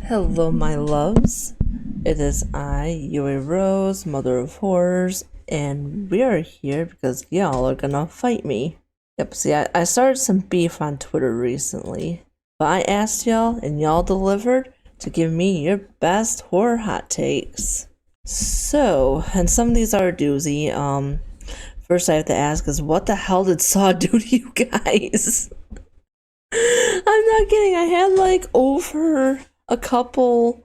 Hello, my loves. It is I, Yui Rose, mother of horrors, and we are here because y'all are gonna fight me. Yep, see, I started some beef on Twitter recently, but I asked y'all, and y'all delivered to give me your best horror hot takes. So, and some of these are a doozy. First I have to ask is, what the hell did Saw do to you guys? I'm not kidding. I had like over a couple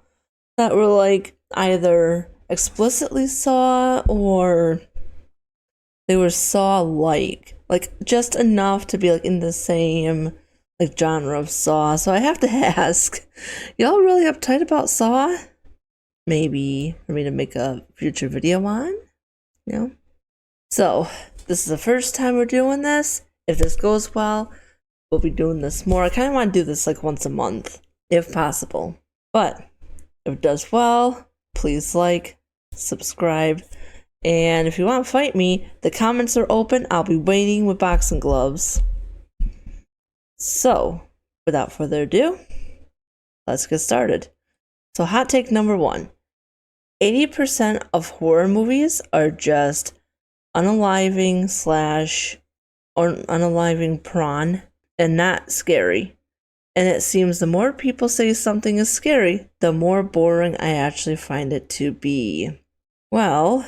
that were like either explicitly Saw or they were Saw like just enough to be like in the same like genre of Saw. So I have to ask, y'all really uptight about Saw? Maybe for me to make a future video on? You know? So this is the first time we're doing this. If this goes well, we'll be doing this more. I kind of want to do this like once a month, if possible. But if it does well, please like, subscribe, and if you want to fight me, the comments are open. I'll be waiting with boxing gloves. So, without further ado, let's get started. So, hot take number 1. 80% of horror movies are just unaliving or unaliving prawn and not scary. And it seems the more people say something is scary, the more boring I actually find it to be. Well,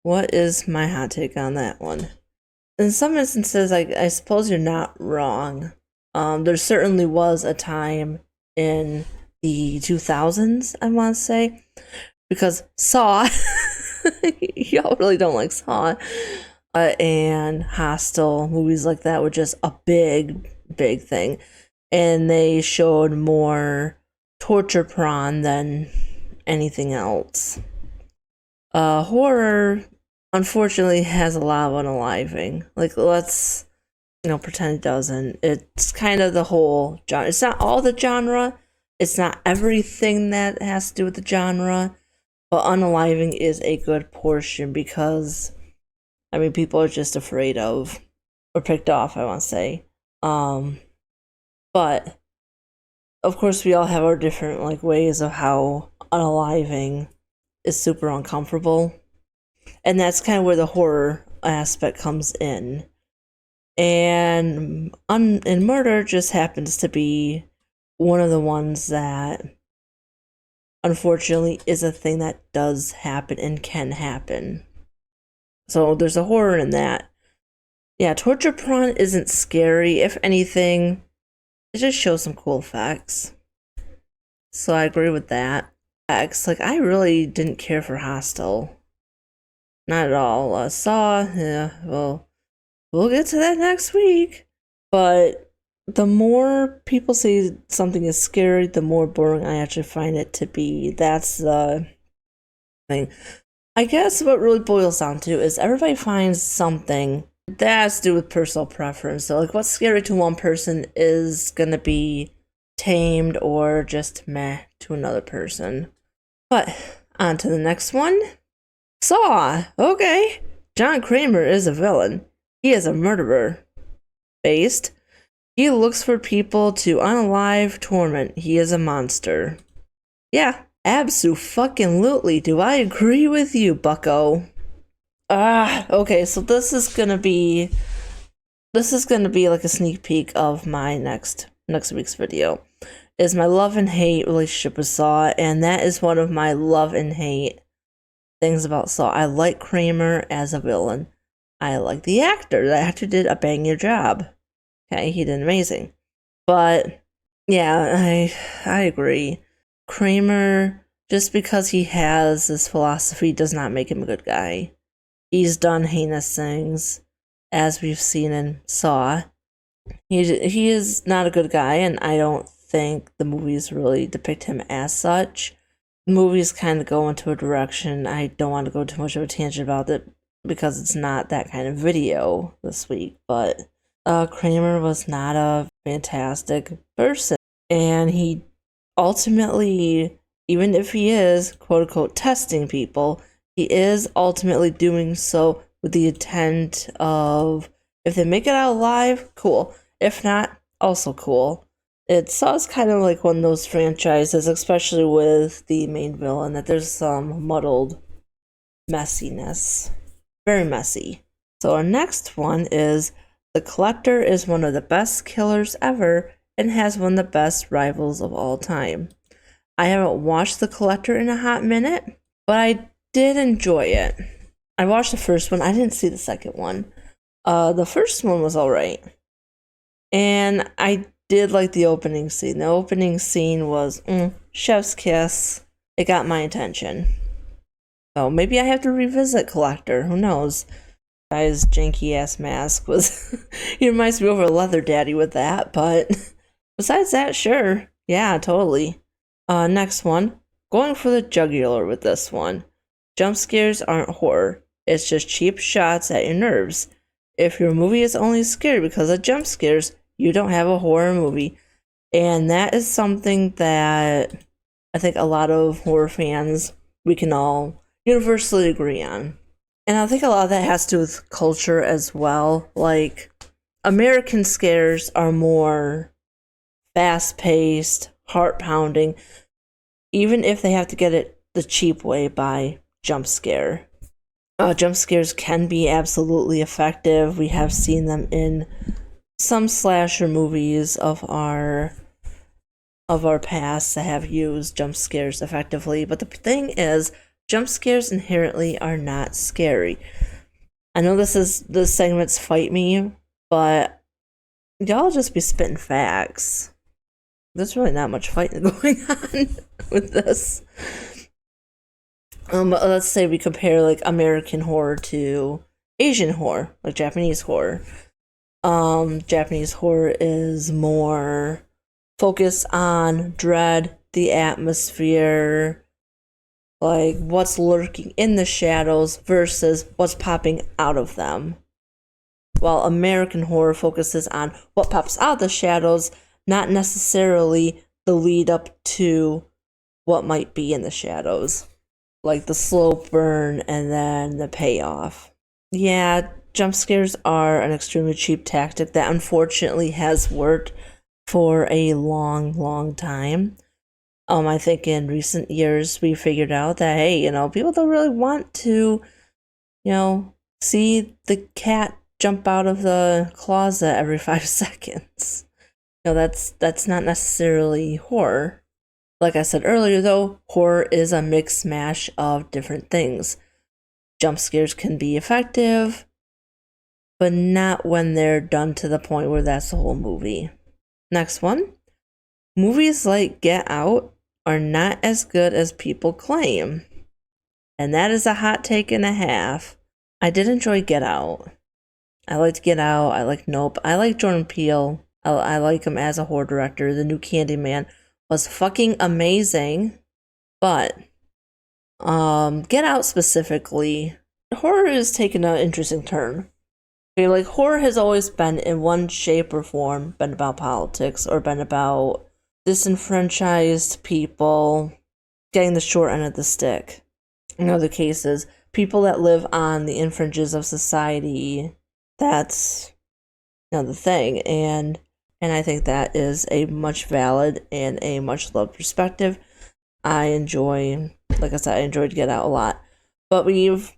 what is my hot take on that one? In some instances, I suppose you're not wrong. There certainly was a time in the 2000s, I want to say, because Saw, y'all really don't like Saw, and Hostel, movies like that were just a big thing. And they showed more torture porn than anything else. Horror, unfortunately, has a lot of unaliving. Like, let's, pretend it doesn't. It's kind of the whole genre. It's not all the genre. It's not everything that has to do with the genre. But unaliving is a good portion because, people are just afraid of, or picked off, I want to say. But of course, we all have our different ways of how unaliving is super uncomfortable, and that's kind of where the horror aspect comes in. And murder just happens to be one of the ones that, unfortunately, is a thing that does happen and can happen. So there's a horror in that. Yeah, torture porn isn't scary. If anything, it just shows some cool effects. So I agree with that. I really didn't care for Hostel. Not at all. Saw, yeah, well, we'll get to that next week. But the more people say something is scary, the more boring I actually find it to be. That's the thing. I guess what really boils down to is everybody finds something that has to do with personal preference. So, what's scary to one person is gonna be tamed or just meh to another person. But on to the next one. Saw. Okay. John Kramer is a villain. He is a murderer. Based. He looks for people to unalive, torment. He is a monster. Yeah, abso-fucking-lutely. Do I agree with you, bucko? Okay, so this is gonna be like a sneak peek of my next week's video. Is my love and hate relationship with Saw, and that is one of my love and hate things about Saw. I like Kramer as a villain. I like the actor. The actor did a banging job. Okay, he did amazing. But yeah, I agree. Kramer, just because he has this philosophy does not make him a good guy. He's done heinous things, as we've seen in Saw. He is not a good guy, and I don't think the movies really depict him as such. The movies kind of go into a direction. I don't want to go too much of a tangent about it because it's not that kind of video this week, but Kramer was not a fantastic person, and he ultimately, even if he is quote-unquote testing people, he is ultimately doing so with the intent of, if they make it out alive, cool. If not, also cool. It Saw's kind of like one of those franchises, especially with the main villain, that there's some muddled messiness. Very messy. So our next one is The Collector is one of the best killers ever and has one of the best rivals of all time. I haven't watched The Collector in a hot minute, but I did enjoy it. I watched the first one. I didn't see the second one. The first one was alright. And I did like the opening scene. The opening scene was chef's kiss. It got my attention. So maybe I have to revisit Collector. Who knows? Guy's janky ass mask was. He reminds me of a leather daddy with that. But besides that, sure. Yeah, totally. Next one. Going for the jugular with this one. Jump scares aren't horror. It's just cheap shots at your nerves. If your movie is only scary because of jump scares, you don't have a horror movie. And that is something that I think a lot of horror fans, we can all universally agree on. And I think a lot of that has to do with culture as well. Like, American scares are more fast-paced, heart-pounding, even if they have to get it the cheap way by jump scare. Jump scares can be absolutely effective. We have seen them in some slasher movies of our past that have used jump scares effectively. But the thing is, jump scares inherently are not scary. I know this segment's fight me, but y'all just be spitting facts. There's really not much fighting going on with this. But let's say we compare like American horror to Asian horror, like Japanese horror. Japanese horror is more focused on dread, the atmosphere, like what's lurking in the shadows versus what's popping out of them. While American horror focuses on what pops out of the shadows, not necessarily the lead up to what might be in the shadows. Like the slow burn and then the payoff. Yeah, jump scares are an extremely cheap tactic that unfortunately has worked for a long, long time. I think in recent years we figured out that, hey, people don't really want to, see the cat jump out of the closet every 5 seconds. That's not necessarily horror. Like I said earlier, though, horror is a mixed mash of different things. Jump scares can be effective, but not when they're done to the point where that's the whole movie. Next one. Movies like Get Out are not as good as people claim. And that is a hot take and a half. I did enjoy Get Out. I liked Get Out. I liked Nope. I like Jordan Peele. I like him as a horror director. The new Candyman was fucking amazing. But Get Out specifically, horror has taken an interesting turn. Okay, like horror has always been in one shape or form been about politics or been about disenfranchised people getting the short end of the stick. In other cases, people that live on the fringes of society, that's the thing. And I think that is a much valid and a much loved perspective. I enjoyed Get Out a lot. But we've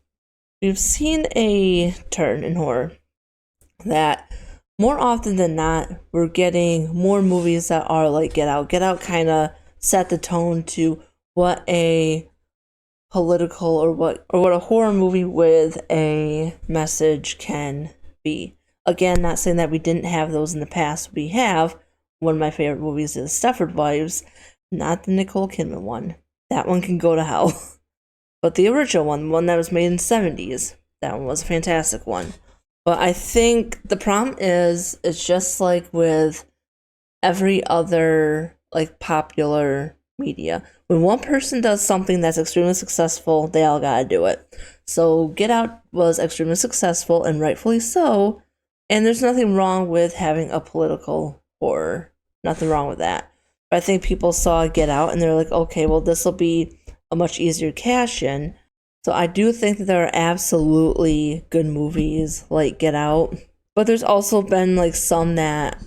seen a turn in horror that more often than not, we're getting more movies that are like Get Out. Get Out kind of set the tone to what a political or what a horror movie with a message can be. Again, not saying that we didn't have those in the past. We have. One of my favorite movies is Stepford Wives, not the Nicole Kidman one. That one can go to hell. But the original one that was made in the 70s, that one was a fantastic one. But I think the problem is, it's just like with every other like popular media. When one person does something that's extremely successful, they all gotta do it. So Get Out was extremely successful, and rightfully so. And there's nothing wrong with having a political horror. Nothing wrong with that. But I think people saw Get Out and they're like, okay, well, this will be a much easier cash in. So I do think that there are absolutely good movies like Get Out. But there's also been like some that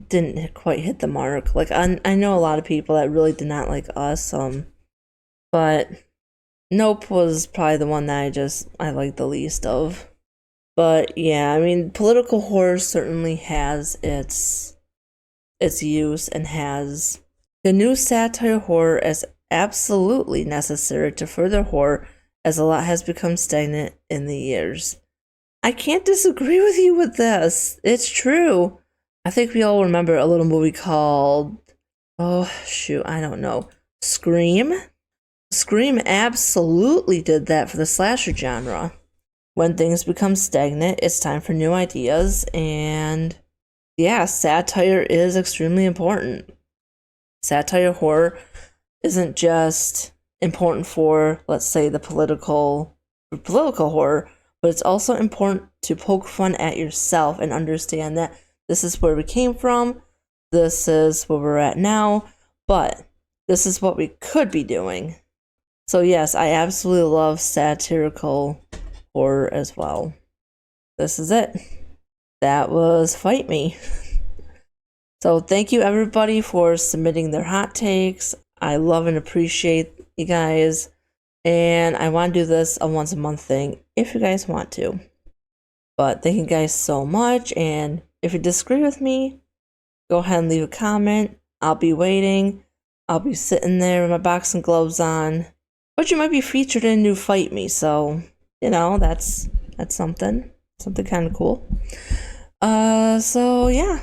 didn't quite hit the mark. Like I know a lot of people that really did not like Us, but Nope was probably the one that I like the least of. But yeah, I mean, political horror certainly has its use and has the new satire horror as absolutely necessary to further horror, as a lot has become stagnant in the years. I can't disagree with you with this. It's true. I think we all remember a little movie called, oh shoot, I don't know, Scream? Scream absolutely did that for the slasher genre. When things become stagnant, it's time for new ideas, and yeah, satire is extremely important. Satire horror isn't just important for, let's say, the political horror, but it's also important to poke fun at yourself and understand that this is where we came from, this is where we're at now, but this is what we could be doing. So yes, I absolutely love satirical horror as well. This is it. That was Fight Me. So thank you everybody for submitting their hot takes. I love and appreciate you guys. And I want to do this a once a month thing if you guys want to. But thank you guys so much. And if you disagree with me, go ahead and leave a comment. I'll be waiting. I'll be sitting there with my boxing gloves on. But you might be featured in a new Fight Me, so you know that's something kind of cool. So yeah,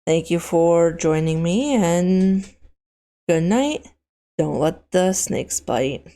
thank you for joining me, and good night. Don't let the snakes bite.